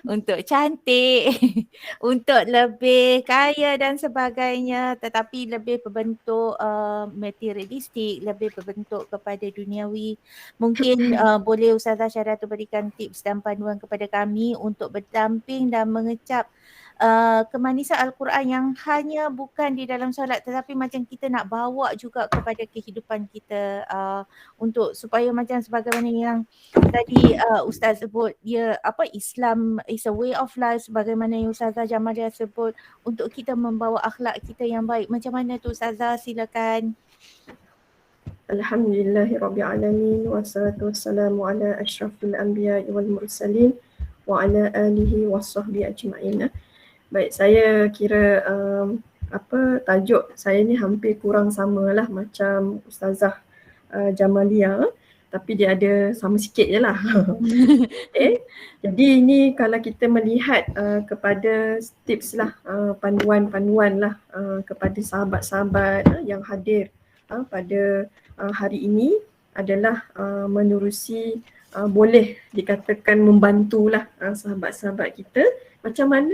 untuk cantik, untuk lebih kaya dan sebagainya, tetapi lebih berbentuk materialistik, lebih berbentuk kepada duniawi. Mungkin boleh Ustazah Syaratul berikan tips dan panduan kepada kami untuk berdamping dan mengecap kemanisan Al-Quran yang hanya bukan di dalam solat tetapi macam kita nak bawa juga kepada kehidupan kita untuk supaya macam sebagaimana yang tadi Ustaz sebut dia Islam is a way of life sebagaimana yang Ustazah Jamalia sebut untuk kita membawa akhlak kita yang baik. Macam mana tu Ustazah, silakan. Alhamdulillahirrabbilalamin wassalatu wassalamu ala asyrafil anbiya wal mursalin wa ala alihi wasahbihi ajma'in. Baik, saya kira tajuk saya ni hampir kurang samalah macam Ustazah Jamalia, tapi dia ada sama sikit je lah. Okay. Jadi ini kalau kita melihat kepada tips lah, panduan-panduan lah kepada sahabat-sahabat yang hadir pada hari ini adalah menerusi boleh dikatakan membantulah sahabat-sahabat kita macam mana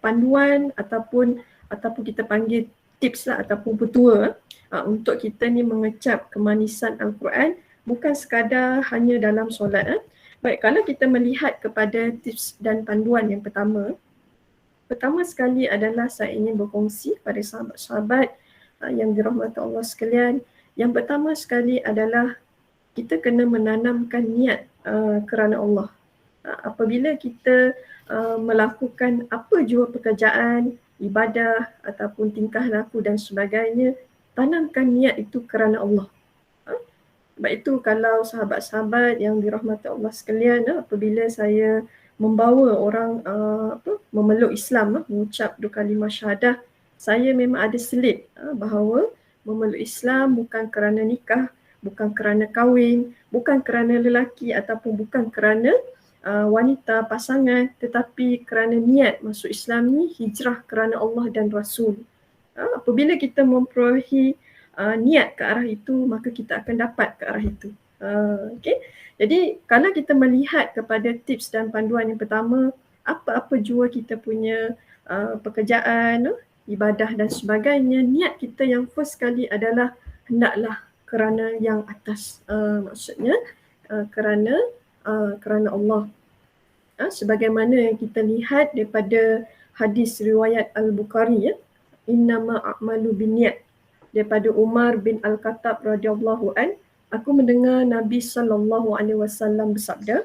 panduan ataupun kita panggil tips lah ataupun petua untuk kita ni mengecap kemanisan Al-Quran bukan sekadar hanya dalam solat. Baik, kalau kita melihat kepada tips dan panduan yang pertama sekali adalah saya ingin berkongsi pada sahabat-sahabat yang dirahmati Allah sekalian. Yang pertama sekali adalah kita kena menanamkan niat kerana Allah. Apabila kita melakukan apa jua pekerjaan, ibadah ataupun tingkah laku dan sebagainya, tanamkan niat itu kerana Allah. Sebab itu kalau sahabat-sahabat yang dirahmati Allah sekalian, apabila saya membawa orang memeluk Islam, mengucap dua kalimah syahadah, saya memang ada selit bahawa memeluk Islam bukan kerana nikah, bukan kerana kahwin, bukan kerana lelaki ataupun bukan kerana wanita, pasangan, tetapi kerana niat masuk Islam ni hijrah kerana Allah dan Rasul. Apabila kita memperolehi niat ke arah itu, maka kita akan dapat ke arah itu. Okay? Jadi kalau kita melihat kepada tips dan panduan yang pertama, apa-apa jua kita punya pekerjaan, ibadah dan sebagainya, niat kita yang first sekali adalah hendaklah kerana yang atas, maksudnya kerana Allah. Sebagaimana yang kita lihat daripada hadis riwayat Al-Bukhari, innama a'malu binniyat, daripada Umar bin Al-Khattab radhiyallahu an, aku mendengar Nabi SAW bersabda,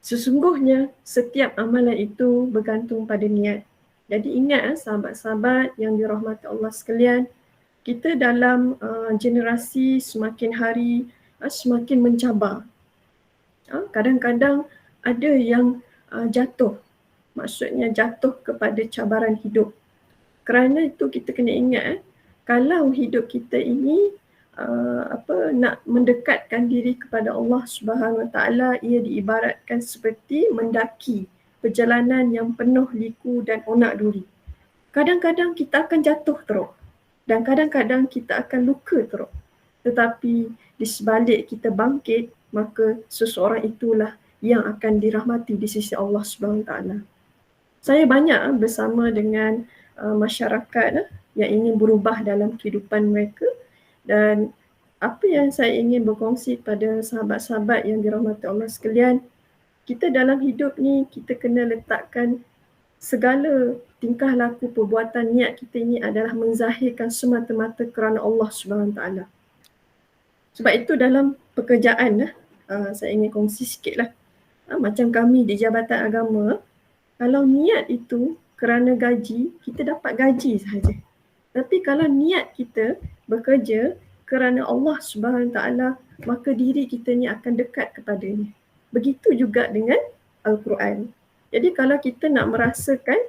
sesungguhnya setiap amalan itu bergantung pada niat. Jadi ingat sahabat-sahabat yang dirahmati Allah sekalian, kita dalam generasi semakin hari semakin mencabar. Kadang-kadang ada yang jatuh, maksudnya jatuh kepada cabaran hidup. Kerana itu kita kena ingat, kalau hidup kita ini nak mendekatkan diri kepada Allah Subhanahu Wa Taala, ia diibaratkan seperti mendaki perjalanan yang penuh liku dan onak duri. Kadang-kadang kita akan jatuh teruk dan kadang-kadang kita akan luka teruk. Tetapi di sebalik kita bangkit, maka seseorang itulah yang akan dirahmati di sisi Allah Subhanahu Wa Taala. Saya banyak bersama dengan masyarakat yang ingin berubah dalam kehidupan mereka, dan apa yang saya ingin berkongsi pada sahabat-sahabat yang dirahmati Allah sekalian, kita dalam hidup ni kita kena letakkan segala tingkah laku perbuatan niat kita ini adalah menzahirkan semata-mata kerana Allah Subhanahu Taala. Sebab itu dalam pekerjaan saya ingin kongsi sikitlah. Macam kami di Jabatan Agama, kalau niat itu kerana gaji, kita dapat gaji sahaja. Tapi kalau niat kita bekerja kerana Allah Subhanahu Taala, maka diri kita ni akan dekat kepadanya. Begitu juga dengan Al-Quran. Jadi kalau kita nak merasakan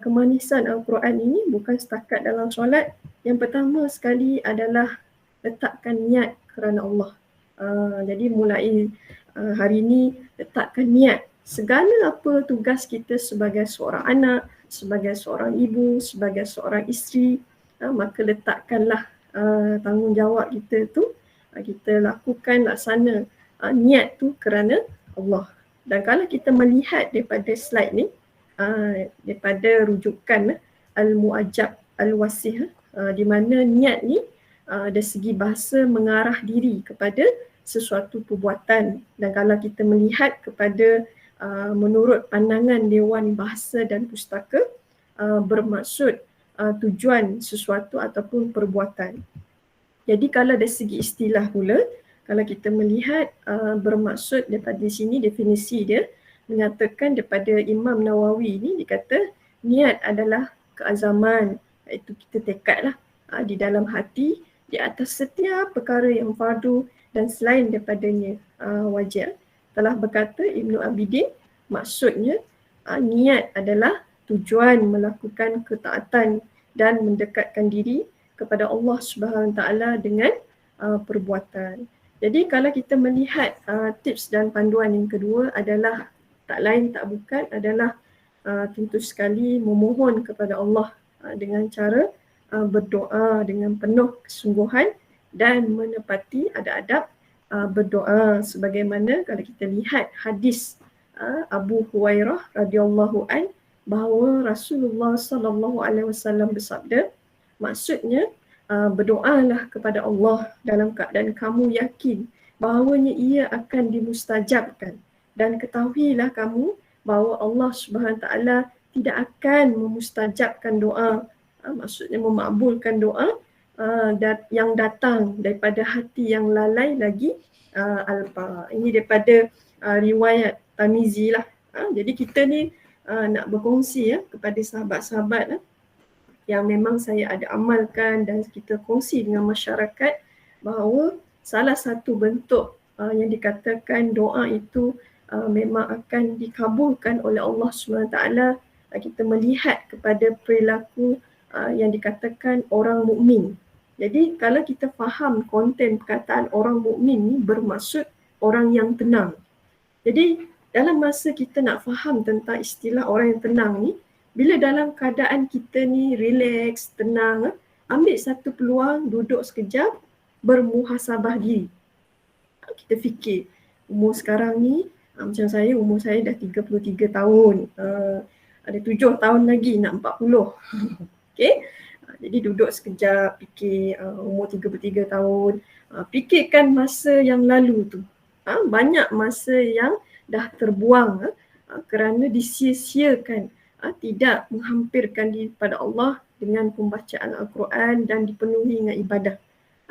kemanisan Al-Quran ini bukan setakat dalam solat, yang pertama sekali adalah letakkan niat kerana Allah. Jadi mulai hari ini letakkan niat. Segala apa tugas kita sebagai seorang anak, sebagai seorang ibu, sebagai seorang isteri, maka letakkanlah tanggungjawab kita tu, kita lakukan laksana niat tu kerana Allah. Dan kalau kita melihat daripada slide ni, daripada rujukan Al-Mu'ajjab Al-Wasih, di mana niat ni dari segi bahasa mengarah diri kepada sesuatu perbuatan. Dan kalau kita melihat kepada menurut pandangan Dewan Bahasa dan Pustaka, bermaksud tujuan sesuatu ataupun perbuatan. Jadi kalau dari segi istilah pula, kalau kita melihat bermaksud daripada sini definisi dia menyatakan daripada Imam Nawawi ni, dia kata niat adalah keazaman, iaitu kita tekadlah di dalam hati di atas setiap perkara yang fardu dan selain daripadanya wajib. Telah berkata Ibnu Abidin, maksudnya niat adalah tujuan melakukan ketaatan dan mendekatkan diri kepada Allah Subhanahu Wa Taala dengan perbuatan. Jadi kalau kita melihat tips dan panduan yang kedua adalah tak lain tak bukan adalah tentu sekali memohon kepada Allah dengan cara berdoa dengan penuh kesungguhan dan menepati adab-adab berdoa, sebagaimana kalau kita lihat hadis Abu Hurairah radhiyallahu an bahawa Rasulullah sallallahu alaihi wasallam bersabda, maksudnya berdoalah kepada Allah dalam keadaan kamu yakin bahawanya ia akan dimustajabkan, dan ketahuilah kamu bahawa Allah Subhanahu Taala tidak akan memustajabkan doa, maksudnya memakbulkan doa yang datang daripada hati yang lalai lagi alpa. Ini daripada riwayat Tirmizi lah. Jadi kita ni nak berkongsi kepada sahabat-sahabat yang memang saya ada amalkan dan kita kongsi dengan masyarakat bahawa salah satu bentuk yang dikatakan doa itu memang akan dikabulkan oleh Allah SWT. Kita melihat kepada perilaku yang dikatakan orang mukmin. Jadi kalau kita faham konten perkataan orang mukmin ni bermaksud orang yang tenang. Jadi dalam masa kita nak faham tentang istilah orang yang tenang ni, bila dalam keadaan kita ni relax, tenang, ambil satu peluang, duduk sekejap, bermuhasabah diri. Kita fikir, umur sekarang ni, macam saya, umur saya dah 33 tahun. Ada 7 tahun lagi nak 40. Okay? Jadi duduk sekejap, fikir umur 33 tahun. Fikirkan masa yang lalu tu. Banyak masa yang dah terbuang kerana disia-siakan, tidak menghampirkan diri kepada Allah dengan pembacaan Al-Quran dan dipenuhi dengan ibadah.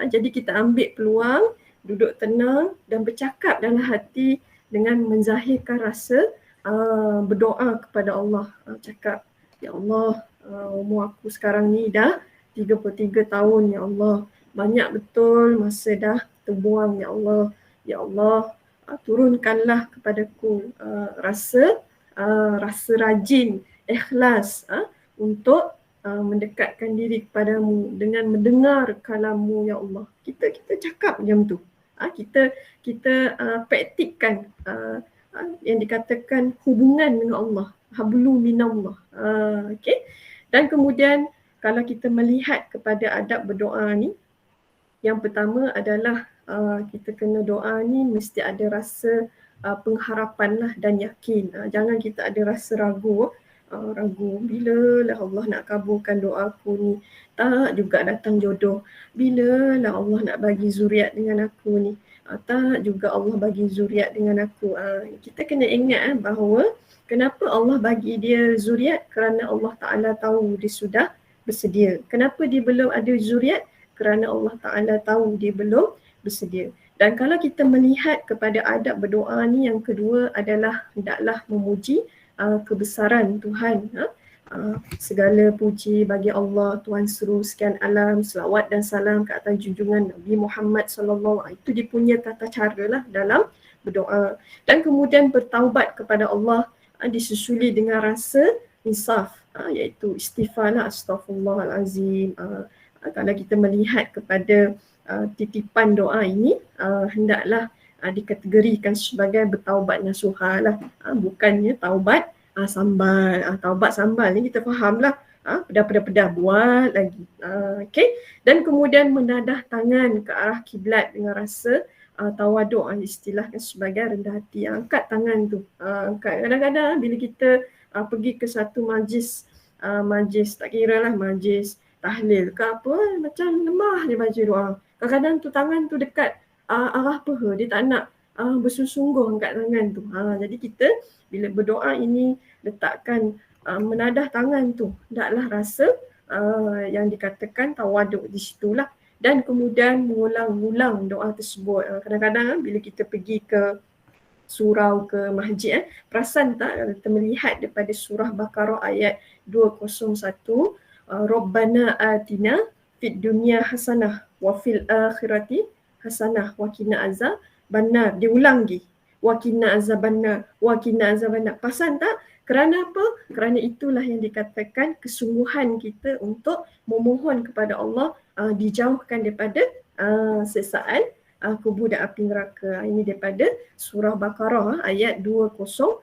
Jadi kita ambil peluang, duduk tenang dan bercakap dalam hati dengan menzahirkan rasa berdoa kepada Allah. Cakap, ya Allah, umur aku sekarang ni dah 33 tahun, ya Allah. Banyak betul masa dah terbuang, ya Allah. Ya Allah, turunkanlah kepadaku rasa rajin, ikhlas untuk mendekatkan diri kepadamu dengan mendengar kalammu, ya Allah. Kita cakap macam tu. Kita praktikkan yang dikatakan hubungan dengan Allah, hablu minallah. Okay. Dan kemudian kalau kita melihat kepada adab berdoa ni, yang pertama adalah kita kena doa ni mesti ada rasa pengharapan lah dan yakin. Jangan kita ada rasa ragu. Ragu, bila lah Allah nak kabulkan doa aku ni, tak juga datang jodoh, bila lah Allah nak bagi zuriat dengan aku ni, tak juga Allah bagi zuriat dengan aku. Kita kena ingat bahawa kenapa Allah bagi dia zuriat, kerana Allah Ta'ala tahu dia sudah bersedia. Kenapa dia belum ada zuriat? Kerana Allah Ta'ala tahu dia belum bersedia. Dan kalau kita melihat kepada adab berdoa ni, yang kedua adalah hendaklah memuji kebesaran Tuhan. Segala puji bagi Allah, Tuhan seru sekian alam, selawat dan salam ke atas junjungan Nabi Muhammad sallallahu alaihi wasallam. Itu dia punya tata cara lah dalam berdoa. Dan kemudian bertaubat kepada Allah disusuli dengan rasa insaf, iaitu istighfar lah, astaghfirullahalazim. Kalau kita melihat kepada titipan doa ini, hendaklah dikategorikan sebagai bertaubat nasuha lah, bukannya taubat sambal. Taubat sambal ni kita faham lah, pedah-pedah buat lagi. Okay. Dan kemudian menadah tangan ke arah kiblat dengan rasa tawaduk, istilahkan sebagai rendah hati. Angkat tangan tu. Angkat. Kadang-kadang bila kita pergi ke satu majlis, majlis tak kira lah, majlis tahlil ke apa, macam lemah dia baca doa. Kadang-kadang tu tangan tu dekat arah peha, dia tak nak bersungguh-sungguh angkat tangan tu. Jadi kita bila berdoa ini letakkan menadah tangan tu, hendaklah rasa yang dikatakan tawaduk di situlah, dan kemudian mengulang-ulang doa tersebut. Kadang-kadang bila kita pergi ke surau, ke masjid, perasan tak kita melihat daripada surah Baqarah ayat 201, Rabbana atina fid dunya hasanah wa fil akhirati hasanah wa qina azabannar. Dia ulang lagi. Wa qina azabannar, wa qina azabannar. Perasan tak? Kerana apa? Kerana itulah yang dikatakan kesungguhan kita untuk memohon kepada Allah dijauhkan daripada siksaan kubur dan api neraka. Ini daripada surah Baqarah ayat 201.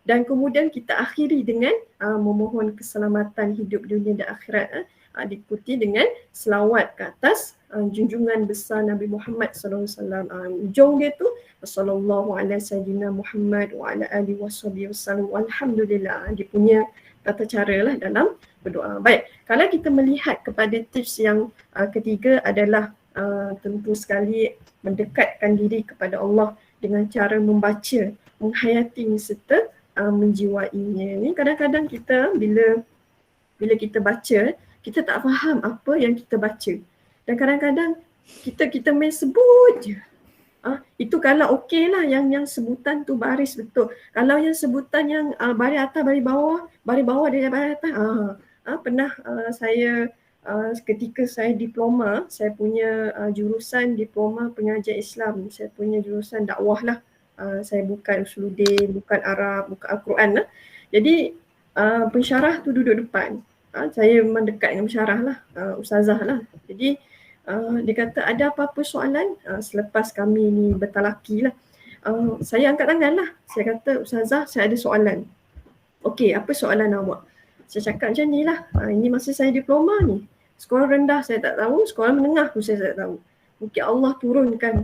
Dan kemudian kita akhiri dengan memohon keselamatan hidup dunia dan akhirat, diikuti dengan selawat ke atas junjungan besar Nabi Muhammad SAW. Ujung dia tu sallallahu alaihi sayyidina Muhammad wa ala alihi wasallam. Alhamdulillah. Dia punya tata cara lah dalam berdoa. Baik, kalau kita melihat kepada tips yang ketiga adalah tentu sekali mendekatkan diri kepada Allah dengan cara membaca, menghayati serta menjiwainya. Ni kadang-kadang kita bila kita baca, kita tak faham apa yang kita baca. Dan kadang-kadang kita main sebut je. Itu kalau okey lah yang sebutan tu baris betul. Kalau yang sebutan yang baris atas, baris bawah dia baris atas. Pernah saya ketika saya diploma, saya punya jurusan diploma pengajian Islam. Saya punya jurusan dakwah lah. Saya bukan Usuluddin, bukan Arab, bukan Al-Quran lah. Jadi pensyarah tu duduk depan. Saya memang dekat dengan pensyarah lah, ustazah lah. Jadi dia kata ada apa-apa soalan selepas kami ni bertalaki lah. Saya angkat tangan lah. Saya kata, ustazah, saya ada soalan. Okey, apa soalan awak? Saya cakap macam ni lah. Ini masa saya diploma ni. Sekolah rendah saya tak tahu, sekolah menengah pun saya tak tahu. Mungkin Allah turunkan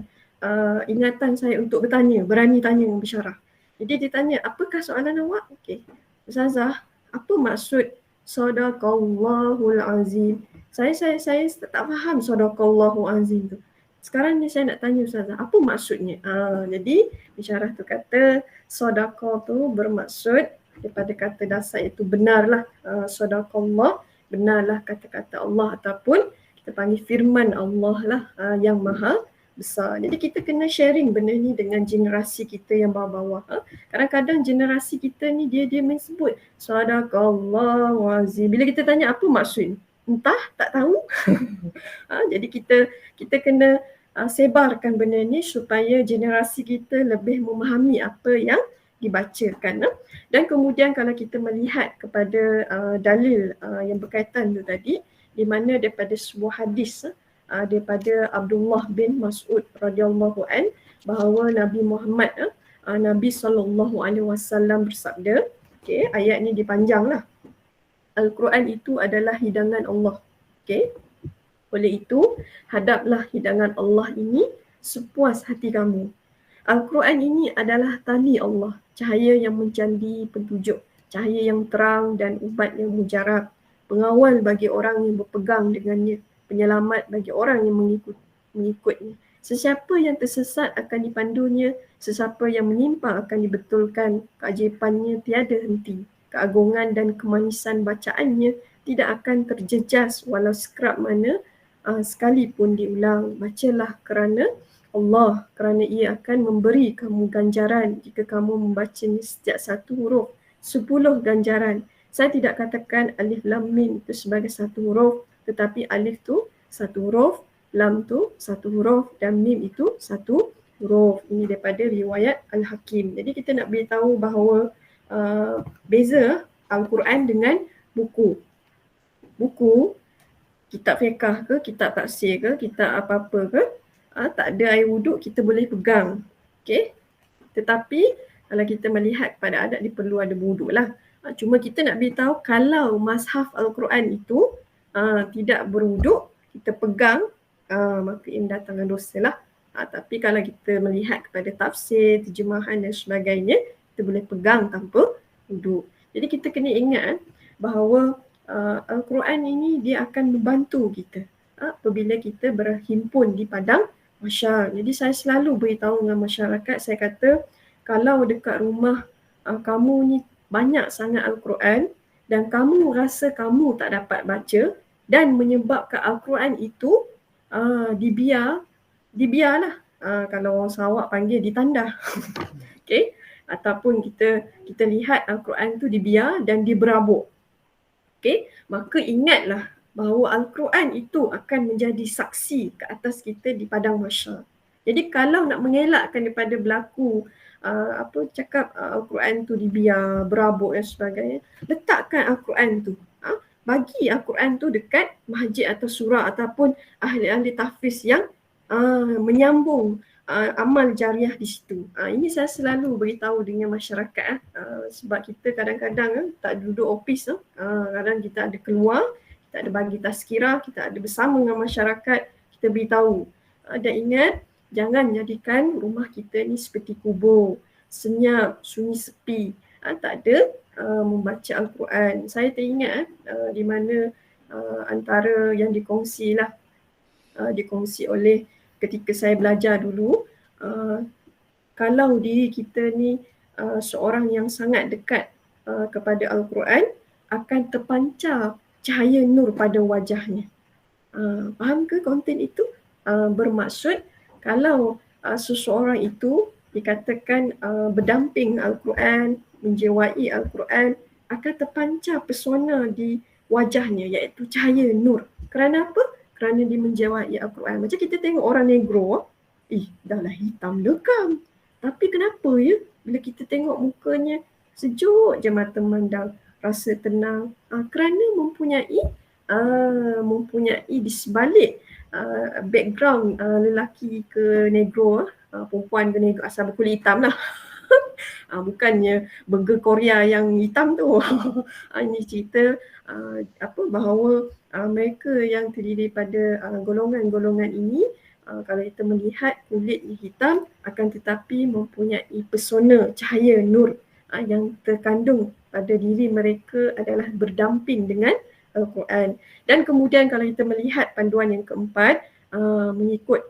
ingatan saya untuk bertanya, berani tanya dengan pensyarah. Jadi dia tanya, apakah soalan awak? Okey, ustazah, apa maksud Sadaqallahul Azim? Saya tak faham Sadaqallahul Azim tu. Sekarang ni saya nak tanya ustazah, apa maksudnya? Jadi pensyarah tu kata sadaqah tu bermaksud daripada kata dasar iaitu benarlah. Sadaqallah, benarlah kata-kata Allah ataupun kita panggil firman Allah lah yang maha besar. Jadi kita kena sharing benda ni dengan generasi kita yang bawah-bawah. Kadang-kadang generasi kita ni dia main sebut Sadaqallahu azim. Bila kita tanya apa maksud, entah, tak tahu. Jadi kita kena sebarkan benda ni supaya generasi kita lebih memahami apa yang dibacakan. Dan kemudian kalau kita melihat kepada dalil yang berkaitan tu tadi, di mana daripada sebuah hadis daripada Abdullah bin Mas'ud radhiyallahu an, bahawa Nabi Muhammad Nabi SAW bersabda, okey, ayat ni dipanjanglah. Al-Quran itu adalah hidangan Allah. Okey. Oleh itu, hadaplah hidangan Allah ini sepuas hati kamu. Al-Quran ini adalah tali Allah, cahaya yang mencandi petunjuk, cahaya yang terang dan ubat yang mujarab, pengawal bagi orang yang berpegang dengannya, penyelamat bagi orang yang mengikutnya. Sesiapa yang tersesat akan dipandunya, sesiapa yang menyimpang akan dibetulkan. Keajaibannya tiada henti, keagungan dan kemanisan bacaannya tidak akan terjejas walau sekerap mana sekalipun diulang. Bacalah kerana Allah, kerana ia akan memberi kamu ganjaran jika kamu membacanya setiap satu huruf, 10 ganjaran. Saya tidak katakan alif lam mim itu sebagai satu huruf, tetapi alif tu satu huruf, lam tu satu huruf dan mim itu satu huruf. Ini daripada riwayat Al-Hakim. Jadi kita nak beritahu bahawa beza Al-Quran dengan buku. Buku, kitab fiqah ke, kitab tafsir ke, kitab apa-apa ke, tak ada air wuduk kita boleh pegang. Okay? Tetapi kalau kita melihat pada adat dia perlu ada wuduk lah. Cuma kita nak beritahu kalau mushaf Al-Quran itu tidak berwuduk, kita pegang, maka ini datangkan dosa lah. Tapi kalau kita melihat kepada tafsir, terjemahan dan sebagainya, kita boleh pegang tanpa wuduk. Jadi kita kena ingat bahawa Al-Quran ini dia akan membantu kita apabila kita berhimpun di padang mahsyar. Jadi saya selalu beritahu dengan masyarakat, saya kata kalau dekat rumah kamu ni banyak sangat Al-Quran dan kamu rasa kamu tak dapat baca dan menyebabkan Al-Quran itu dibiarlah. Kalau orang Sarawak panggil ditandah. Okay? Ataupun kita lihat Al-Quran tu dibiar dan diberabuk. Okay? Maka ingatlah bahawa Al-Quran itu akan menjadi saksi ke atas kita di padang mahsyar. Jadi kalau nak mengelakkan daripada berlaku Al-Quran tu dibiar, berabuk dan sebagainya, letakkan Al-Quran tu. Bagi Al-Quran tu dekat masjid atau surah ataupun ahli-ahli tahfiz yang menyambung amal jariah di situ. Ini saya selalu beritahu dengan masyarakat sebab kita kadang-kadang tak duduk office, kadang kita ada keluar, kita ada bagi tazkirah, kita ada bersama dengan masyarakat, kita beritahu. Dan ingat, jangan jadikan rumah kita ni seperti kubur, senyap, sunyi, sepi. Tak ada membaca Al-Quran. Saya teringat di mana antara yang dikongsi oleh ketika saya belajar dulu, kalau diri kita ni seorang yang sangat dekat kepada Al-Quran, akan terpancar cahaya nur pada wajahnya. Faham ke konten itu? Bermaksud kalau seseorang itu dikatakan berdamping Al-Quran, menjiwai Al-Quran, akan terpancar pesona di wajahnya, iaitu cahaya nur. Kerana apa? Kerana dia menjiwai Al-Quran. Macam kita tengok orang negro, dah lah hitam lekam. Tapi kenapa ya? Bila kita tengok mukanya, sejuk je mata memandang, rasa tenang. Kerana mempunyai di sebalik background lelaki ke negro, perempuan ke negro, asal berkulit hitam lah. Bukannya burger Korea yang hitam tu. Ini cerita bahawa mereka yang terdiri pada golongan-golongan ini, kalau kita melihat kulitnya hitam, akan tetapi mempunyai pesona cahaya nur yang terkandung pada diri mereka adalah berdamping dengan Al-Quran. Dan kemudian kalau kita melihat panduan yang keempat, mengikut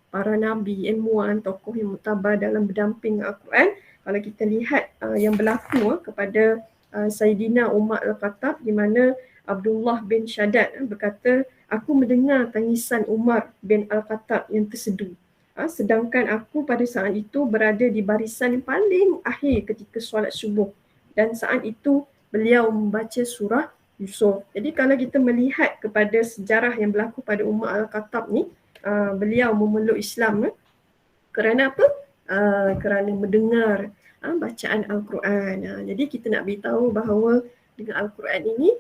para nabi, ilmuwan, tokoh yang muktabar dalam berdamping Al-Quran, kalau kita lihat yang berlaku kepada Sayyidina Umar Al-Khattab, di mana Abdullah bin Shaddad berkata, aku mendengar tangisan Umar bin Al-Khattab yang terseduh. Sedangkan aku pada saat itu berada di barisan yang paling akhir ketika solat subuh. Dan saat itu beliau membaca surah Yusuf. Jadi kalau kita melihat kepada sejarah yang berlaku pada Umar Al-Khattab ni, beliau memeluk Islam kerana apa? Kerana mendengar bacaan Al-Quran. Jadi kita nak beritahu bahawa dengan Al-Quran ini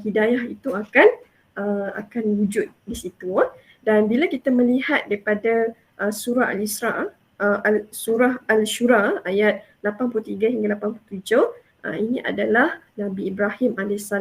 hidayah itu akan wujud di situ. Dan bila kita melihat daripada surah Al-Isra, surah Al-Shura ayat 83 hingga 87, ini adalah Nabi Ibrahim AS,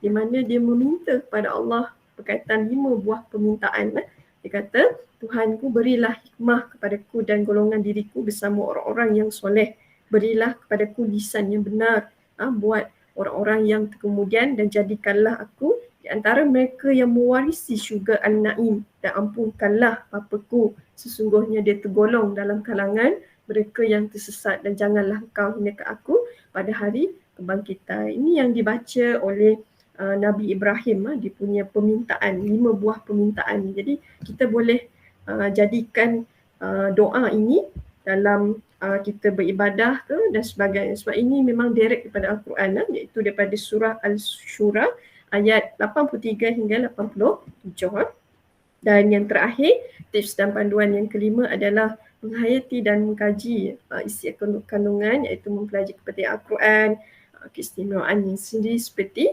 di mana dia meminta kepada Allah berkaitan 5 buah permintaan. Dia kata, Tuhanku, berilah hikmah kepadaku dan golongan diriku bersama orang-orang yang soleh. Berilah kepadaku lisan yang benar buat orang-orang yang kemudian, dan jadikanlah aku di antara mereka yang mewarisi syurga An-Naim, dan ampunkanlah papaku, sesungguhnya dia tergolong dalam kalangan mereka yang tersesat, dan janganlah engkau hinakan aku pada hari kebangkitan. Ini yang dibaca oleh Nabi Ibrahim, dia punya permintaan, 5 buah permintaan. Jadi kita boleh jadikan doa ini dalam kita beribadah dan sebagainya. Sebab ini memang direct daripada Al-Quran, iaitu daripada surah Al-Shura ayat 83 hingga 87. Dan yang terakhir, tips dan panduan yang kelima adalah menghayati dan mengkaji isi kandungan, iaitu mempelajari kepada Al-Quran, keistimewaan yang sendiri seperti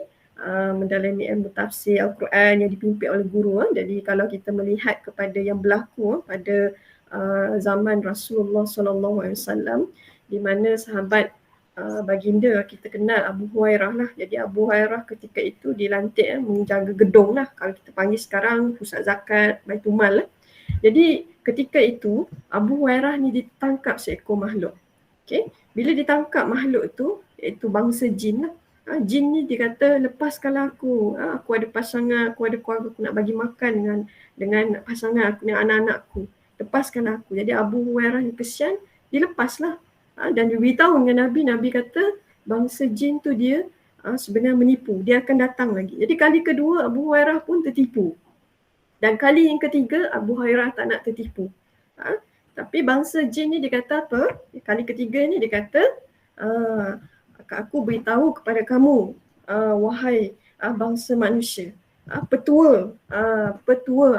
mendalami ilmu tafsir Al-Quran yang dipimpin oleh guru. Jadi kalau kita melihat kepada yang berlaku pada zaman Rasulullah SAW, di mana sahabat baginda kita kenal Abu Hurairah lah. Jadi Abu Hurairah ketika itu dilantik menjaga gedung lah, kalau kita panggil sekarang pusat zakat, Baitul Mal lah. Jadi ketika itu Abu Hurairah ni ditangkap seekor makhluk. Okay? Bila ditangkap makhluk tu, iaitu bangsa jin lah. Jin ni dia kata, lepaskanlah aku. Aku ada pasangan, aku ada keluarga, aku nak bagi makan dengan pasangan aku, dengan anak-anakku. Lepaskanlah aku. Jadi Abu Hurairah ni kesian, dilepaslah. Dan dia beritahu dengan Nabi, Nabi kata bangsa jin tu dia sebenarnya menipu. Dia akan datang lagi. Jadi kali kedua Abu Hurairah pun tertipu. Dan kali yang ketiga Abu Hurairah tak nak tertipu. Tapi bangsa jin ni dia kata apa? Kali ketiga ni dia kata, aku beritahu kepada kamu, wahai bangsa manusia, petua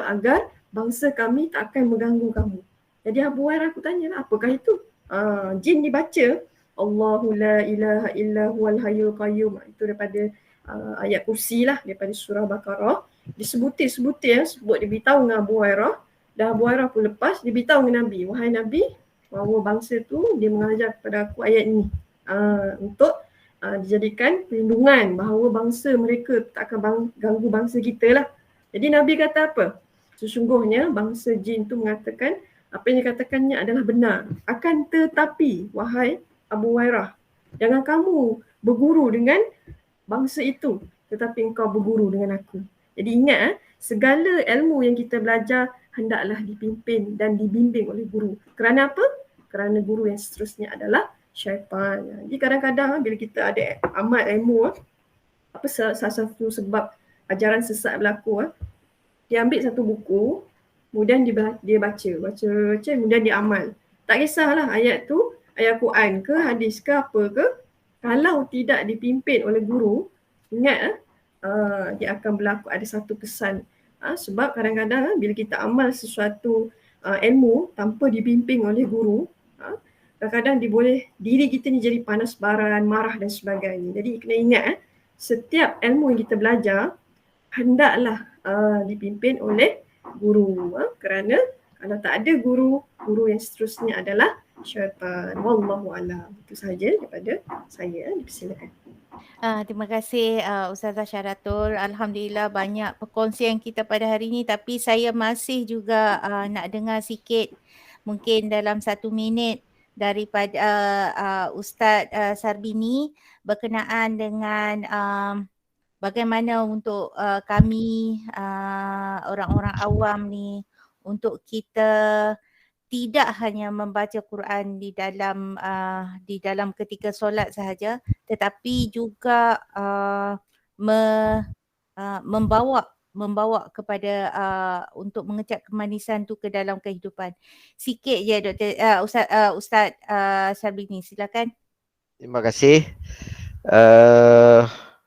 agar bangsa kami tak akan mengganggu kamu. Jadi Abu Hurairah aku tanya lah, apakah itu? Jin dibaca Allahu la ilaha illa huwal hayyul qayyum. Itu daripada ayat kursi lah, daripada surah Baqarah. Disebutin sebut dia beritahu dengan Abu Hurairah. Dan Abu Hurairah pun lepas, dia beritahu dengan Nabi, wahai Nabi, bahawa bangsa tu dia mengajar kepada aku ayat ni untuk dijadikan perlindungan, bahawa bangsa mereka tak akan ganggu bangsa kita lah. Jadi Nabi kata apa? Sesungguhnya bangsa jin tu mengatakan apa yang dikatakannya adalah benar. Akan tetapi, wahai Abu Hurairah, jangan kamu berguru dengan bangsa itu, tetapi engkau berguru dengan aku. Jadi ingat, segala ilmu yang kita belajar hendaklah dipimpin dan dibimbing oleh guru. Kerana apa? Kerana guru yang seterusnya adalah syaitan. Jadi kadang-kadang bila kita ada amat ilmu, apa salah satu sebab ajaran sesat berlaku, dia ambil satu buku, kemudian dia baca, kemudian dia amal. Tak kisahlah ayat tu, ayat Quran ke, hadis ke, apa ke, kalau tidak dipimpin oleh guru, ingat dia akan berlaku ada satu kesan. Sebab kadang-kadang bila kita amal sesuatu ilmu tanpa dibimbing oleh guru, kadang-kadang diri kita ni jadi panas baran, marah dan sebagainya. Jadi kena ingat, setiap ilmu yang kita belajar hendaklah dipimpin oleh guru. Kerana kalau tak ada guru yang seterusnya adalah syaitan. Wallahu a'lam. Itu sahaja daripada saya. Dipersilakan. Terima kasih Ustazah Syaratul. Alhamdulillah banyak perkongsian kita pada hari ini, tapi saya masih juga nak dengar sikit, mungkin dalam 1 minit daripada Ustaz Sarbini berkenaan dengan bagaimana untuk kami orang-orang awam ni, untuk kita tidak hanya membaca Quran di dalam ketika solat sahaja, tetapi juga membawa kepada untuk mengecap kemanisan tu ke dalam kehidupan. Sikit je Dr. Ustaz Syarbini, silakan. Terima kasih.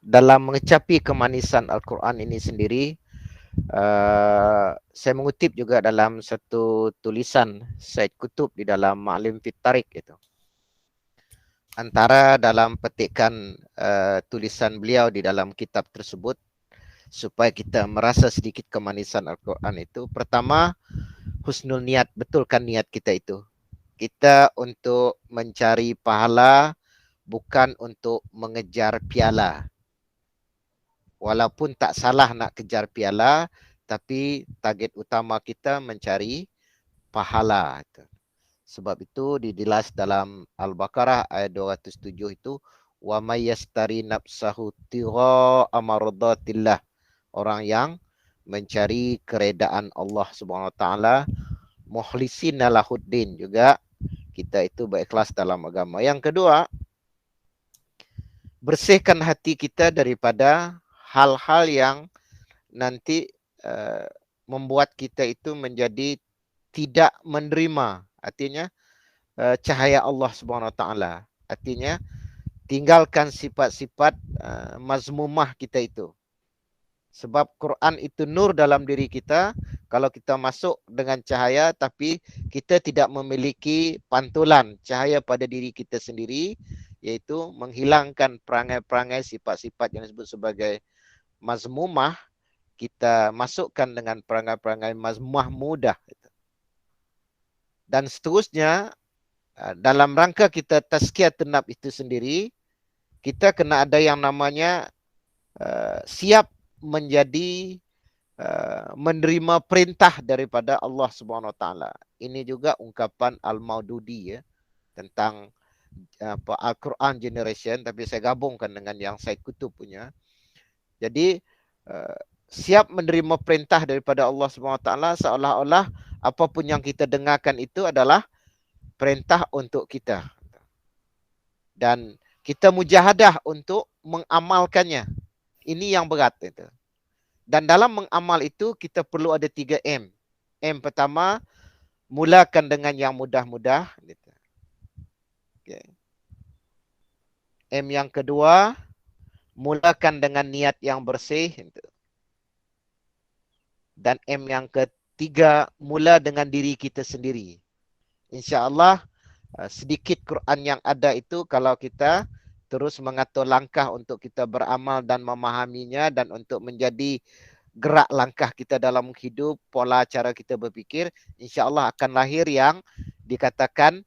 Dalam mengecapi kemanisan Al-Quran ini sendiri, saya mengutip juga dalam satu tulisan Said Qutb di dalam Ma'alim fit Tariq itu. Antara dalam petikan tulisan beliau di dalam kitab tersebut, supaya kita merasa sedikit kemanisan Al-Quran itu, pertama, husnul niat, betulkan niat kita itu. Kita untuk mencari pahala, bukan untuk mengejar piala. Walaupun tak salah nak kejar piala, tapi target utama kita mencari pahala. Sebab itu dijelas dalam Al-Baqarah ayat 207 itu, wa may yastari nafsahu tigha amradatillah. Orang yang mencari keredaan Allah Subhanahu Wa Taala, mukhlisina lahuddin, juga kita itu berikhlas dalam agama. Yang kedua, bersihkan hati kita daripada hal-hal yang nanti membuat kita itu menjadi tidak menerima, artinya cahaya Allah Subhanahu Wa Taala. Artinya tinggalkan sifat-sifat mazmumah kita itu. Sebab Quran itu nur dalam diri kita. Kalau kita masuk dengan cahaya tapi kita tidak memiliki pantulan cahaya pada diri kita sendiri, yaitu menghilangkan perangai-perangai sifat-sifat yang disebut sebagai mazmumah, kita masukkan dengan perangai-perangai mazmumah mudah. Dan seterusnya, dalam rangka kita tazkiyatun nafs itu sendiri, kita kena ada yang namanya siap menjadi menerima perintah daripada Allah Subhanahu Wa Taala. Ini juga ungkapan Al-Maududi ya, tentang Al-Quran Generation, tapi saya gabungkan dengan yang Said Qutb punya. Jadi siap menerima perintah daripada Allah SWT, seolah-olah apapun yang kita dengarkan itu adalah perintah untuk kita. Dan kita mujahadah untuk mengamalkannya. Ini yang berat itu. Dan dalam mengamal itu kita perlu ada 3M. M pertama, mulakan dengan yang mudah-mudah. Okay. M yang kedua, mulakan dengan niat yang bersih. Dan M yang ketiga, mula dengan diri kita sendiri. InsyaAllah sedikit Quran yang ada itu kalau kita terus mengatur langkah untuk kita beramal dan memahaminya dan untuk menjadi gerak langkah kita dalam hidup, pola cara kita berfikir, insyaAllah akan lahir yang dikatakan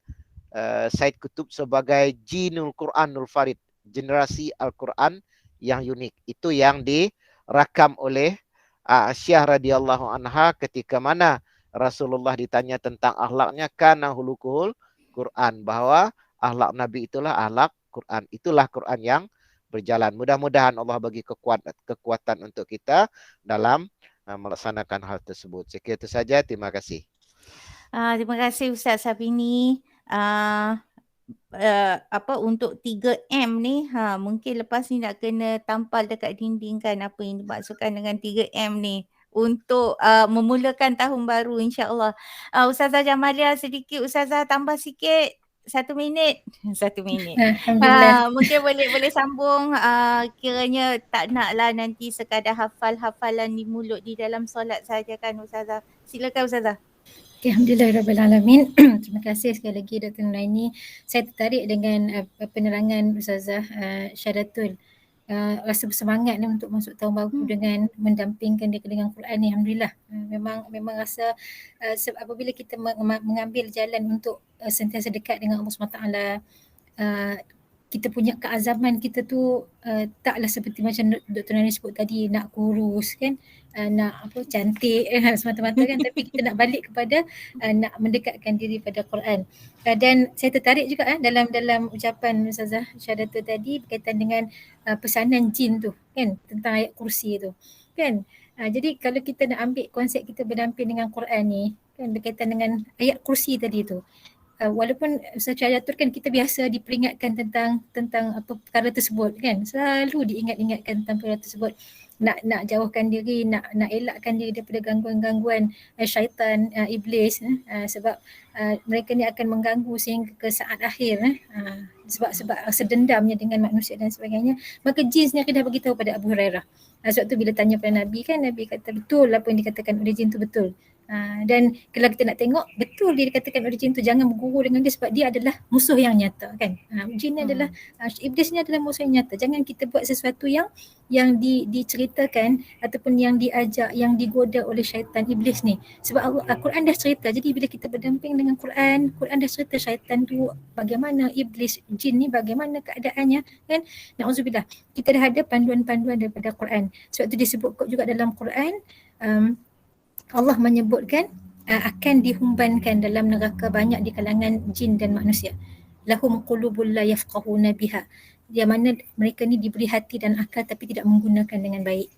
Said Qutb sebagai Jinul Quranul Farid, generasi Al-Quran yang unik. Itu yang dirakam oleh Aisyah radhiyallahu anha ketika mana Rasulullah ditanya tentang akhlaknya, kana hulukuhul Quran, bahwa akhlak Nabi itulah akhlak Quran. Itulah Quran yang berjalan. Mudah-mudahan Allah bagi kekuatan untuk kita dalam melaksanakan hal tersebut. Sekiranya itu saja. Terima kasih. Terima kasih Ustaz Safini. Untuk 3M ni, mungkin lepas ni nak kena tampal dekat dinding kan apa yang dimaksudkan dengan 3M ni untuk memulakan tahun baru insya-Allah. Ustazah Jamalia sedikit, Ustazah tambah sikit 1 minit. 1 minit. Alhamdulillah. Mungkin boleh sambung, kiranya tak naklah nanti sekadar hafalan di mulut di dalam solat saja kan Ustazah. Silakan Ustazah. Okay, Alhamdulillahirrahmanirrahim. Terima kasih sekali lagi Dr. Nuraini. Saya tertarik dengan penerangan Ustazah Syahdatul. Rasa bersemangat ni untuk masuk tahun baru dengan mendampingkan dia dengan Quran ni. Alhamdulillah. Memang rasa apabila kita mengambil jalan untuk sentiasa dekat dengan Allah SWT, kita punya keazaman kita tu taklah seperti macam Dr. Nani sebut tadi, nak kurus kan, nak cantik semata-mata kan, tapi kita nak balik kepada nak mendekatkan diri pada Quran. Dan saya tertarik juga dalam ucapan Ustazah Syahdatul tadi berkaitan dengan pesanan jin tu kan, tentang ayat kursi tu kan. Jadi kalau kita nak ambil konsep kita berdamping dengan Quran ni kan, berkaitan dengan ayat kursi tadi tu, walaupun secara atur kan kita biasa diperingatkan tentang apa perkara tersebut kan, selalu diingat-ingatkan tentang perkara tersebut, nak jauhkan diri, nak elakkan diri daripada gangguan-gangguan syaitan, iblis, sebab mereka ni akan mengganggu sehingga ke saat akhir, sebab rasa dendamnya dengan manusia dan sebagainya. Maka jin sendiri dah beritahu pada Abu Hurairah. Sebab tu bila tanya pada Nabi kan, Nabi kata betul apa yang dikatakan oleh jin tu betul. Dan kalau kita nak tengok, betul dia dikatakan oleh jin tu jangan berguru dengan dia sebab dia adalah musuh yang nyata kan. Jin ni adalah, iblis ni adalah musuh yang nyata. Jangan kita buat sesuatu yang diceritakan ataupun yang diajak, yang digoda oleh syaitan iblis ni. Sebab Al-Quran dah cerita. Jadi bila kita berdamping dengan Quran dah cerita syaitan tu bagaimana, iblis jin ni bagaimana keadaannya kan. Na'udzubillah. Kita dah ada panduan-panduan daripada Quran. Sebab tu disebut juga dalam Quran, Allah menyebutkan akan dihumbankan dalam neraka banyak di kalangan jin dan manusia. Lahum qulubul la yafqahuna biha. Yang mana mereka ni diberi hati dan akal tapi tidak menggunakan dengan baik.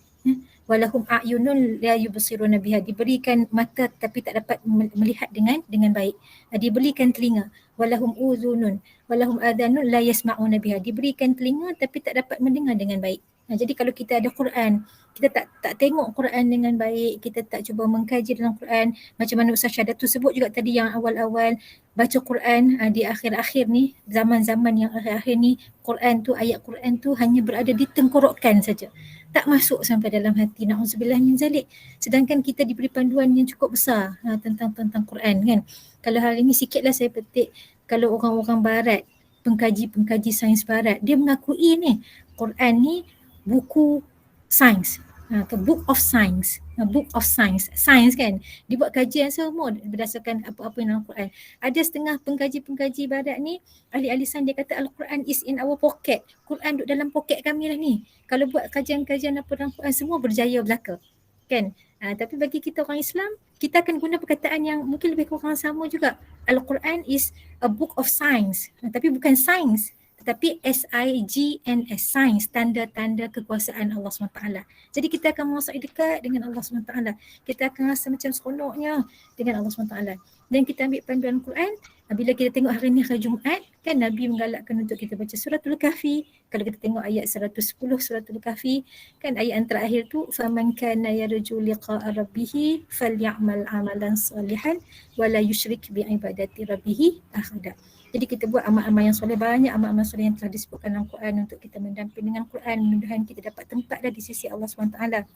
Walahum a'yunun la yubsiruna biha. Diberikan mata tapi tak dapat melihat dengan baik. Diberikan telinga. Walahum uzunun walahum adhanun la yasma'una biha. Diberikan telinga tapi tak dapat mendengar dengan baik. Jadi kalau kita ada Quran, kita tak tengok Quran dengan baik, kita tak cuba mengkaji dalam Quran, macam mana Ustaz Syahdatul sebut juga tadi yang awal-awal, baca Quran di akhir-akhir ni, zaman-zaman yang akhir-akhir ni, Quran tu, ayat Quran tu hanya berada di tenggorokan saja. Tak masuk sampai dalam hati, na'udzubillah min zalik. Sedangkan kita diberi panduan yang cukup besar tentang Quran kan. Kalau hari ini sikitlah saya petik, kalau orang-orang barat, pengkaji sains barat, dia mengakui ni, Quran ni buku sains, book of science, science kan, dibuat kajian semua berdasarkan apa-apa yang dalam Quran. Ada setengah pengkaji barat ni, ahli-ahli sains, dia kata Al-Quran is in our pocket, Quran duduk dalam poket kami lah ni. Kalau buat kajian-kajian apa dalam Quran, semua berjaya belaka. kan. Tapi bagi kita orang Islam, kita akan guna perkataan yang mungkin lebih kurang sama juga. Al-Quran is a book of science, tapi bukan sains, tetapi S-I-G-N-S, science, tanda-tanda kekuasaan Allah SWT. Jadi kita akan merasa dekat dengan Allah SWT. Kita akan rasa macam seronoknya dengan Allah SWT. Dan kita ambil panduan Quran, bila kita tengok hari ni hari Jumaat, kan Nabi menggalakkan untuk kita baca suratul Kahfi. Kalau kita tengok ayat 110 suratul Kahfi, kan ayat yang terakhir tu, faman kana yarju liqa'a rabbih falyamal amalan salihan wala yusyrik bi ibadati rabbih ahada. Jadi kita buat amal-amal yang soleh, banyak amal-amal soleh yang telah disebutkan dalam Quran untuk kita mendamping dengan Quran. Mudah-mudahan kita dapat tempat dah di sisi Allah SWT.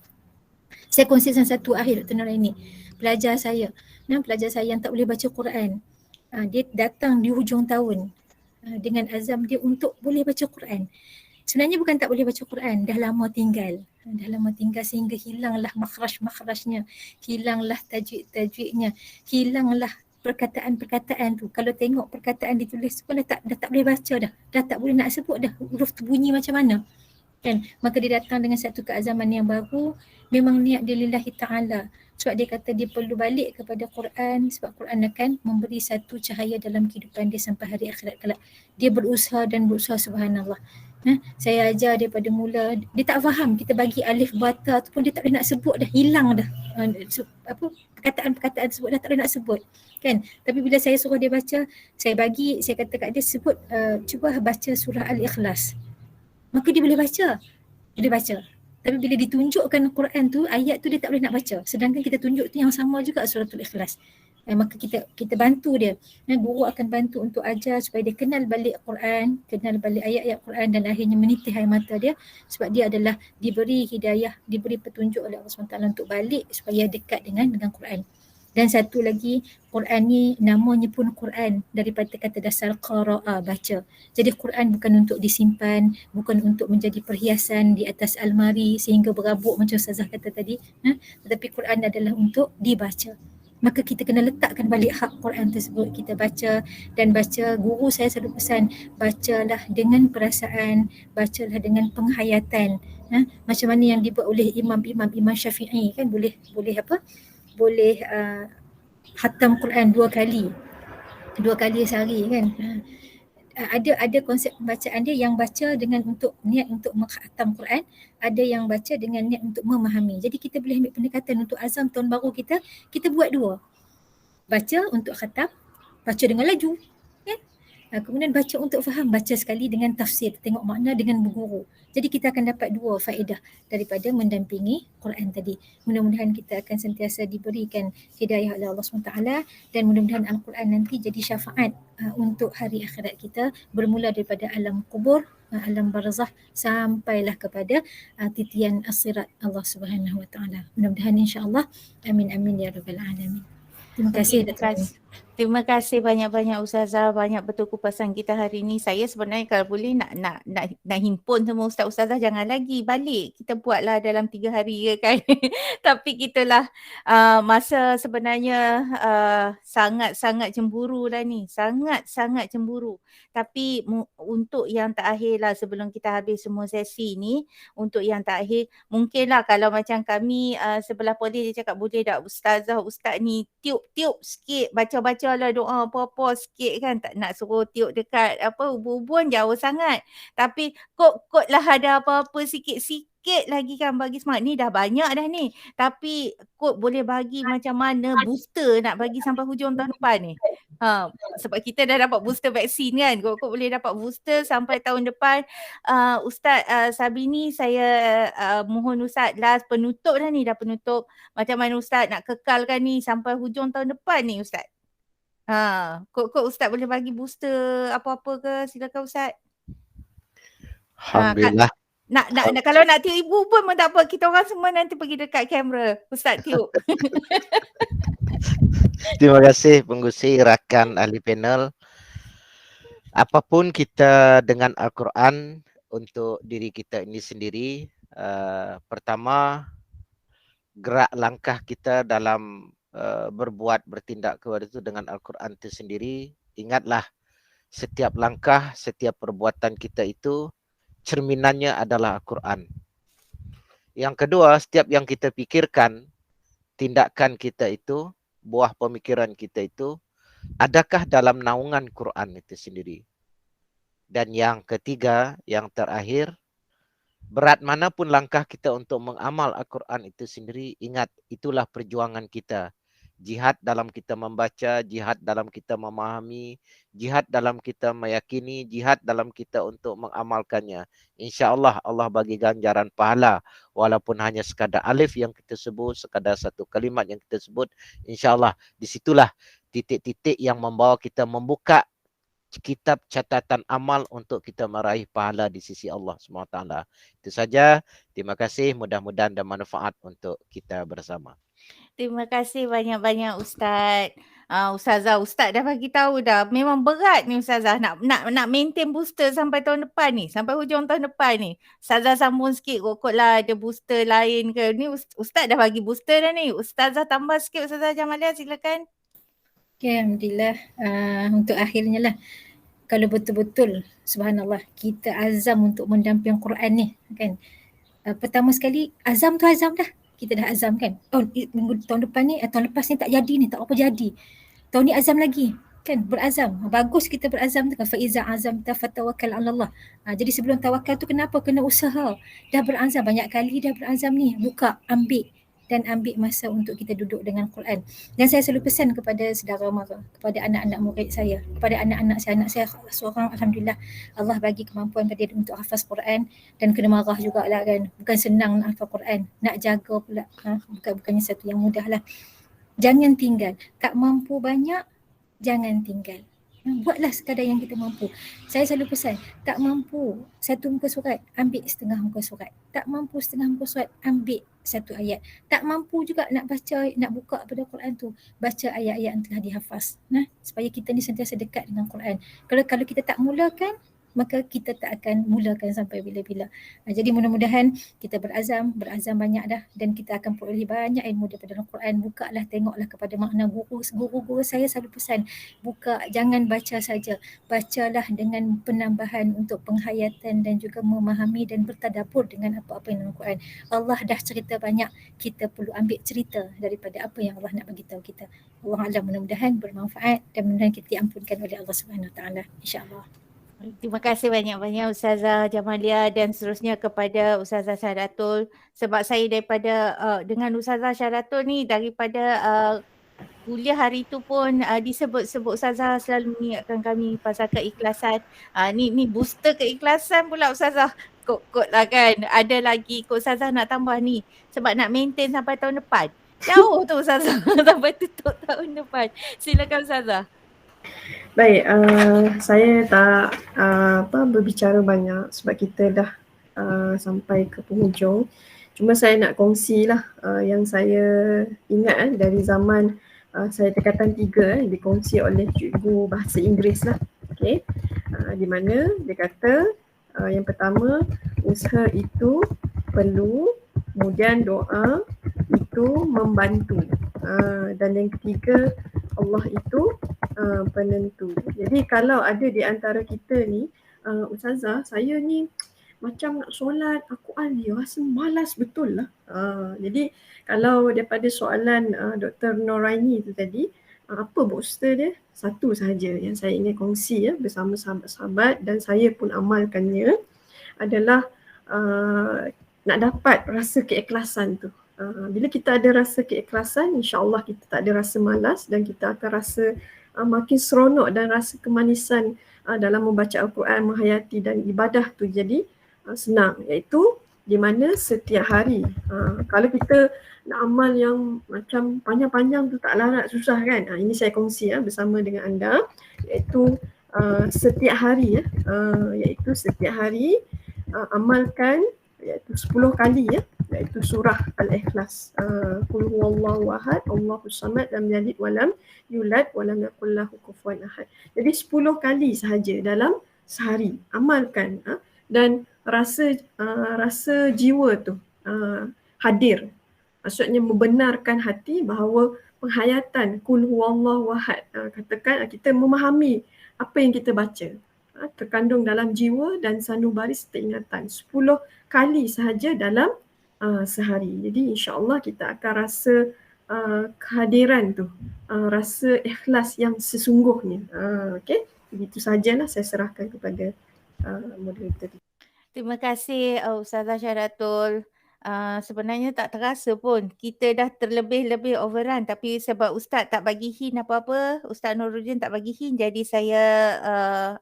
Saya kongsikan satu akhir Dr. Nuraini. Pelajar saya yang tak boleh baca Quran. Dia datang di hujung tahun dengan azam dia untuk boleh baca Quran. Sebenarnya bukan tak boleh baca Quran, dah lama tinggal sehingga hilanglah makhraj-makhrajnya, hilanglah tajwid-tajwidnya, hilanglah perkataan-perkataan tu. Kalau tengok perkataan ditulis pun dah tak boleh baca dah tak boleh nak sebut dah huruf tu bunyi macam mana. Kan? Maka dia datang dengan satu keazaman yang baru, memang niat dia lillahi ta'ala. Sebab dia kata dia perlu balik kepada Quran, sebab Quran akan memberi satu cahaya dalam kehidupan dia sampai hari akhirat kelak. Dia berusaha subhanallah. Saya ajar daripada mula, dia tak faham, kita bagi alif bata tu pun dia tak boleh nak sebut dah, hilang dah. Perkataan-perkataan tersebut dah tak boleh nak sebut. Kan? Tapi bila saya suruh dia baca, saya kata kat dia sebut, cuba baca surah Al-Ikhlas. Maka dia boleh baca. Tapi bila ditunjukkan Quran tu, ayat tu dia tak boleh nak baca. Sedangkan kita tunjuk tu yang sama juga suratul Ikhlas. Maka kita bantu dia. Guru akan bantu untuk ajar supaya dia kenal balik Quran, kenal balik ayat-ayat Quran dan akhirnya menitik air mata dia sebab dia adalah diberi hidayah, diberi petunjuk oleh Allah SWT untuk balik supaya dekat dengan Quran. Dan satu lagi, Quran ni namanya pun Quran daripada kata dasar qara'a, baca. Jadi Quran bukan untuk disimpan, bukan untuk menjadi perhiasan di atas almari sehingga berabuk macam Ustazah kata tadi, tetapi Quran adalah untuk dibaca. Maka kita kena letakkan balik hak Quran tersebut, kita baca dan baca. Guru saya selalu pesan, bacalah dengan perasaan, bacalah dengan penghayatan. Macam mana yang dibuat oleh Imam Syafi'i, kan boleh khatam Quran dua kali sehari, kan. Ada konsep pembacaan dia, yang baca dengan niat untuk mengkhatam Quran, ada yang baca dengan niat untuk memahami. Jadi kita boleh ambil pendekatan untuk azam tahun baru kita buat dua. Baca untuk khatam, baca dengan laju, kan. Kemudian baca untuk faham, baca sekali dengan tafsir, tengok makna dengan berguru. Jadi kita akan dapat dua faedah daripada mendampingi Quran tadi. Mudah-mudahan kita akan sentiasa diberikan hidayah oleh Allah SWT dan mudah-mudahan Al-Quran nanti jadi syafaat untuk hari akhirat kita, bermula daripada alam kubur, alam barzah, sampailah kepada titian as-sirat Allah Subhanahu Wa Taala. Mudah-mudahan insya-Allah. Amin amin ya rabbal alamin. Terima kasih. Terima kasih banyak-banyak Ustazah, banyak betul kupasan kita hari ni. Saya sebenarnya kalau boleh nak himpun semua Ustaz-Ustazah, jangan lagi balik. Kita buatlah dalam 3 hari ke kan. Tapi kitalah masa sebenarnya sangat-sangat cemburu dah ni. Sangat-sangat cemburu. Tapi untuk yang terakhir lah sebelum kita habis semua sesi ni, untuk yang terakhir, mungkinlah kalau macam kami sebelah polis dia cakap boleh tak Ustaz ni tiup-tiup sikit, baca-baca lah doa apa-apa sikit kan, tak nak suruh tiup dekat ubun-ubun jauh sangat, tapi kot lah ada apa-apa sikit-sikit lagi kan bagi semangat. Ni dah banyak dah ni, tapi kot boleh bagi macam mana booster nak bagi sampai hujung tahun depan ni. Sebab kita dah dapat booster vaksin kan, kot boleh dapat booster sampai tahun depan. Ustaz Sabini, saya mohon Ustaz last penutup dah ni, dah penutup. Macam mana Ustaz nak kekalkan ni sampai hujung tahun depan ni Ustaz? Kok Ustaz boleh bagi booster apa-apa ke? Silakan Ustaz. Alhamdulillah. Nak kalau nak tiup ibu pun tak apa. Kita orang semua nanti pergi dekat kamera. Ustaz tiup. Terima kasih Pengusi, rakan ahli panel. Apapun kita dengan Al-Quran untuk diri kita ini sendiri, pertama gerak langkah kita dalam bertindak kepada itu dengan Al-Quran itu sendiri. Ingatlah, setiap langkah, setiap perbuatan kita itu cerminannya adalah Al-Quran. Yang kedua, setiap yang kita pikirkan, tindakan kita itu, buah pemikiran kita itu, adakah dalam naungan Quran itu sendiri? Dan yang ketiga, yang terakhir, berat manapun langkah kita untuk mengamal Al-Quran itu sendiri, ingat, itulah perjuangan kita. Jihad dalam kita membaca, jihad dalam kita memahami, jihad dalam kita meyakini, jihad dalam kita untuk mengamalkannya. InsyaAllah Allah bagi ganjaran pahala. Walaupun hanya sekadar alif yang kita sebut, sekadar satu kalimat yang kita sebut, InsyaAllah disitulah titik-titik yang membawa kita membuka kitab catatan amal untuk kita meraih pahala di sisi Allah SWT. Itu saja. Terima kasih. Mudah-mudahan ada manfaat untuk kita bersama. Terima kasih banyak-banyak Ustaz. Ustazah, Ustaz dah bagi tahu dah. Memang berat ni Ustazah nak maintain booster sampai tahun depan ni, sampai hujung tahun depan ni. Ustazah sambung sikit kot-kotlah ada booster lain ke. Ni Ustaz dah bagi booster dah ni. Ustazah tambah sikit Ustazah Jamalia, silakan. Okay, Alhamdulillah. Untuk akhirnya lah, kalau betul-betul subhanallah kita azam untuk mendamping Quran ni kan, pertama sekali azam tu azam dah, kita dah azam kan, minggu tahun depan ni, tahun lepas ni tak jadi ni, tak apa jadi, tahun ni azam lagi kan, berazam. Bagus kita berazam tu kan, fa iza azamta fatawakkal 'ala Allah. Jadi sebelum tawakal tu kenapa kena usaha, dah berazam banyak kali, dah berazam ni, buka, ambil masa untuk kita duduk dengan Quran. Dan saya selalu pesan kepada saudara mara, kepada anak-anak murid saya, kepada anak saya seorang, Alhamdulillah Allah bagi kemampuan pada dia untuk hafaz Quran, dan kena marah jugalah kan, bukan senang nak hafaz Quran, nak jaga pula, bukannya satu yang mudah lah. Jangan tinggal, tak mampu banyak, jangan tinggal. Buatlah sekadar yang kita mampu. Saya selalu pesan, tak mampu satu muka surat, ambil setengah muka surat. Tak mampu setengah muka surat, ambil satu ayat. Tak mampu juga nak baca, nak buka pada Quran tu, baca ayat-ayat yang telah dihafaz. Supaya kita ni sentiasa dekat dengan Quran. Kalau kita tak mulakan, maka kita tak akan mulakan sampai bila-bila. Jadi mudah-mudahan kita berazam banyak dah, dan kita akan peroleh banyak ilmu daripada Al-Quran. Bukalah, tengoklah kepada makna guru-guru saya selalu pesan, buka, jangan baca saja, bacalah dengan penambahan untuk penghayatan dan juga memahami dan bertadabbur dengan apa-apa yang dalam Al-Quran. Allah dah cerita banyak, kita perlu ambil cerita daripada apa yang Allah nak bagi tahu kita. Allah alam, mudah-mudahan bermanfaat dan mudah-mudahan kita diampunkan oleh Allah Subhanahu Wa Taala, insya-Allah. Terima kasih banyak-banyak Ustazah Jamalia, dan seterusnya kepada Ustazah Syahdatul. Sebab saya daripada dengan Ustazah Syahdatul ni daripada kuliah hari tu pun disebut-sebut Ustazah selalu mengingatkan kami pasal keikhlasan. Ni booster keikhlasan pula Ustazah. Kot lah kan. Ada lagi kot Ustazah nak tambah ni. Sebab nak maintain sampai tahun depan. Jauh tu Ustazah sampai tutup tahun depan. Silakan Ustazah. Baik, saya tak berbicara banyak sebab kita dah sampai ke penghujung. Cuma saya nak kongsilah yang saya ingat dari zaman saya tingkatan 3 dikongsi oleh cikgu bahasa Inggeris lah. Okay. Di mana dia kata yang pertama, usaha itu perlu, kemudian doa itu membantu, dan yang ketiga, Allah itu penentu. Jadi kalau ada di antara kita ni, Ustazah, saya ni macam nak solat, aku rasa malas betul lah. Jadi kalau daripada soalan Dr. Noraini tu tadi, apa booster dia? Satu sahaja yang saya ingin kongsi bersama sahabat-sahabat, dan saya pun amalkannya, adalah nak dapat rasa keikhlasan tu. Bila kita ada rasa keikhlasan, insya-Allah kita tak ada rasa malas, dan kita akan rasa makin seronok dan rasa kemanisan dalam membaca Al-Quran, menghayati dan ibadah tu jadi senang, iaitu di mana setiap hari. Kalau kita nak amal yang macam panjang-panjang tu tak larat, susah kan. Ini saya kongsi bersama dengan anda, iaitu setiap hari iaitu setiap hari amalkan iaitu 10 kali iaitu surah Al-Ikhlas. Qul huwallahu ahad, Allahus samad, lam yalid walam yulad walam yakul lahu kufuwan ahad. Jadi 10 kali sahaja dalam sehari amalkan, dan rasa jiwa tu hadir. Maksudnya membenarkan hati bahawa penghayatan Qul huwallahu ahad, katakan kita memahami apa yang kita baca, terkandung dalam jiwa dan sanubari serta ingatan 10 kali sahaja dalam sehari. Jadi insya-Allah kita akan rasa kehadiran tu, rasa ikhlas yang sesungguhnya. Okey, begitu sajalah saya serahkan kepada moderator. Terima kasih Ustazah Syaratul. Sebenarnya tak terasa pun kita dah terlebih-lebih overrun, tapi sebab Ustaz tak bagi hint apa-apa, Ustaz Nuruddin tak bagi hint, jadi saya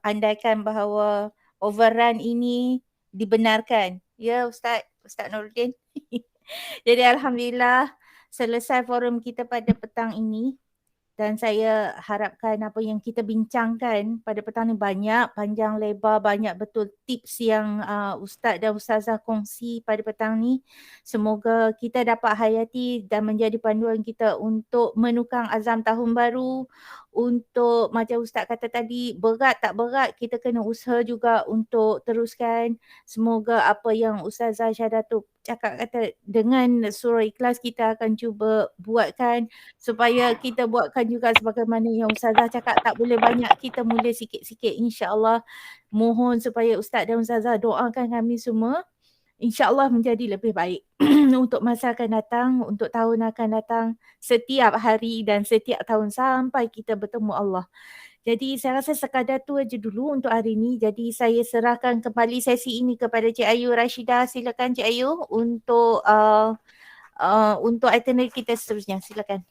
andaikan bahawa overrun ini dibenarkan. Ya Ustaz Nuruddin. Jadi alhamdulillah selesai forum kita pada petang ini. Dan saya harapkan apa yang kita bincangkan pada petang ni banyak, panjang lebar, banyak betul tips yang Ustaz dan Ustazah kongsi pada petang ni. Semoga kita dapat hayati dan menjadi panduan kita untuk menukang azam tahun baru. Untuk macam Ustaz kata tadi, berat tak berat, kita kena usaha juga untuk teruskan. Semoga apa yang Ustazah Syahdatul cakap kata dengan surah Ikhlas kita akan cuba buatkan, supaya kita buatkan juga sebagaimana yang Ustazah cakap, tak boleh banyak, kita mula sikit-sikit insya-Allah. Mohon supaya Ustaz dan Ustazah doakan kami semua insya-Allah menjadi lebih baik untuk masa akan datang, untuk tahun akan datang, setiap hari dan setiap tahun sampai kita bertemu Allah. Jadi saya rasa sekadar tu aja dulu untuk hari ini. Jadi saya serahkan kembali sesi ini kepada Cik Ayu Rashidah. Silakan Cik Ayu untuk itinerary kita seterusnya. Silakan.